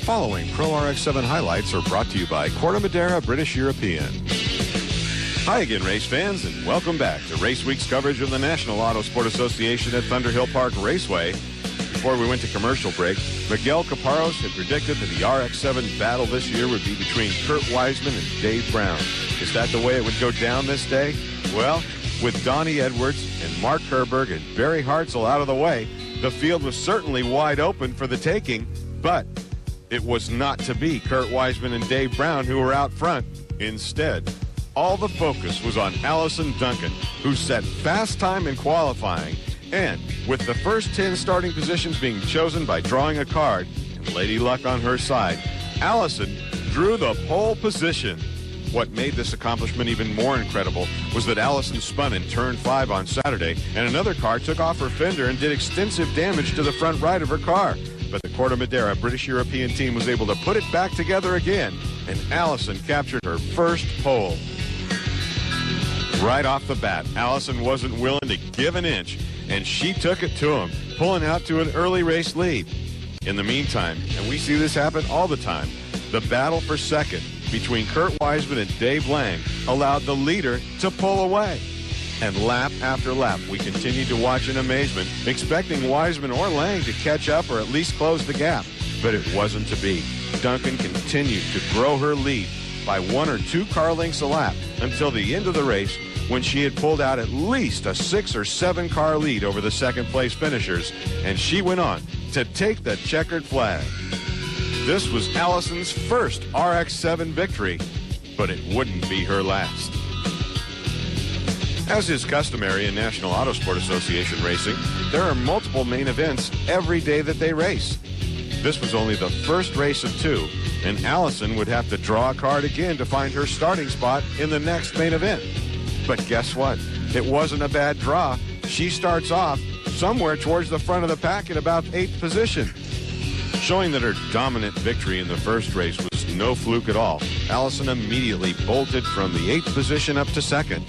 Following Pro RX-7 highlights are brought to you by Corte Madera British European. Hi again, race fans, and welcome back to Raceweek's coverage of the National Auto Sport Association at Thunderhill Park Raceway. Before we went to commercial break, Miguel Caparros had predicted that the RX-7 battle this year would be between Kurt Wiseman and Dave Brown. Is that the way it would go down this day? Well, with Donnie Edwards and Mark Herberg and Barry Hartzell out of the way, the field was certainly wide open for the taking, but it was not to be Kurt Wiseman and Dave Brown who were out front. Instead, all the focus was on Allison Duncan, who set fast time in qualifying, and with the first 10 starting positions being chosen by drawing a card, and Lady Luck on her side, Allison drew the pole position. What made this accomplishment even more incredible was that Allison spun in turn 5 on Saturday, and another car took off her fender and did extensive damage to the front right of her car. But the Corte Madera British European team was able to put it back together again, and Allison captured her first pole. Right off the bat, Allison wasn't willing to give an inch, and she took it to him, pulling out to an early race lead. In the meantime, and we see this happen all the time, the battle for second between Kurt Wiseman and Dave Lang allowed the leader to pull away. And lap after lap, we continued to watch in amazement, expecting Wiseman or Lang to catch up or at least close the gap. But it wasn't to be. Duncan continued to grow her lead by 1 or 2 car lengths a lap until the end of the race, when she had pulled out at least a 6 or 7 car lead over the second place finishers, and she went on to take the checkered flag. This was Allison's first RX-7 victory, but it wouldn't be her last. As is customary in National Auto Sport Association racing, there are multiple main events every day that they race. This was only the first race of 2, and Allison would have to draw a card again to find her starting spot in the next main event. But guess what? It wasn't a bad draw. She starts off somewhere towards the front of the pack in about 8th position. Showing that her dominant victory in the first race was no fluke at all, Allison immediately bolted from the 8th position up to 2nd.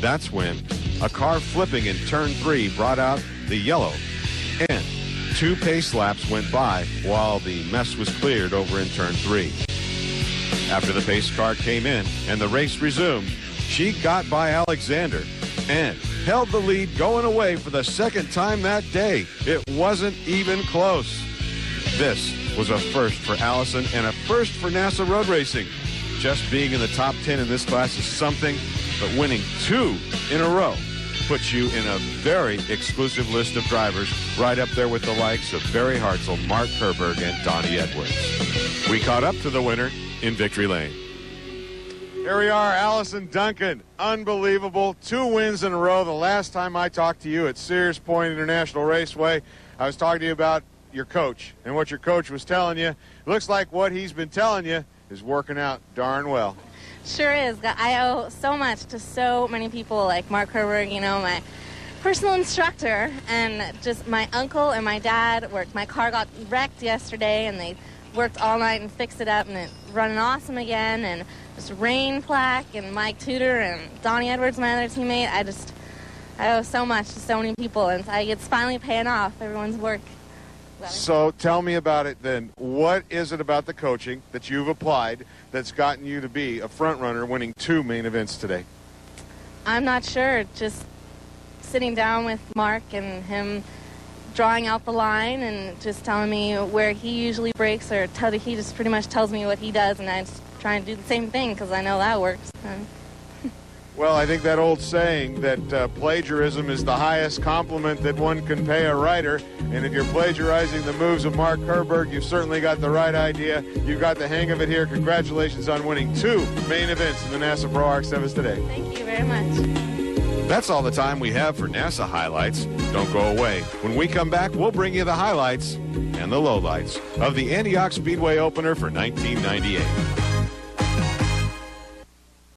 That's when a car flipping in turn 3 brought out the yellow, and 2 pace laps went by while the mess was cleared over in turn 3. After the pace car came in and the race resumed, she got by Alexander and held the lead going away for the second time that day. It wasn't even close. This was a first for Allison and a first for NASA Road Racing. Just being in the top 10 in this class is something, but winning 2 in a row puts you in a very exclusive list of drivers, right up there with the likes of Barry Hartzell, Mark Herberg, and Donnie Edwards. We caught up to the winner in Victory Lane. Here we are, Allison Duncan. Unbelievable. 2 wins in a row. The last time I talked to you at Sears Point International Raceway, I was talking to you about your coach and what your coach was telling you. It looks like what he's been telling you is working out darn well. Sure is. I owe so much to so many people like Mark Herberg, you know, my personal instructor, and just my uncle and my dad worked. My car got wrecked yesterday, and they worked all night and fixed it up, and it's running awesome again. And just Rain Plack and Mike Tudor and Donnie Edwards, my other teammate. I owe so much to so many people, and it's finally paying off, everyone's work. So tell me about it then. What is it about the coaching that you've applied that's gotten you to be a front runner winning 2 main events today? I'm not sure. Just sitting down with Mark and him drawing out the line and just telling me where he usually breaks, or he just pretty much tells me what he does, and I just try and do the same thing because I know that works. Well, I think that old saying that plagiarism is the highest compliment that one can pay a writer, and if you're plagiarizing the moves of Mark Herberg, you've certainly got the right idea. You've got the hang of it here. Congratulations on winning 2 main events in the NASA Pro RX-7s today. Thank you very much. That's all the time we have for NASA Highlights. Don't go away. When we come back, we'll bring you the highlights and the lowlights of the Antioch Speedway opener for 1998.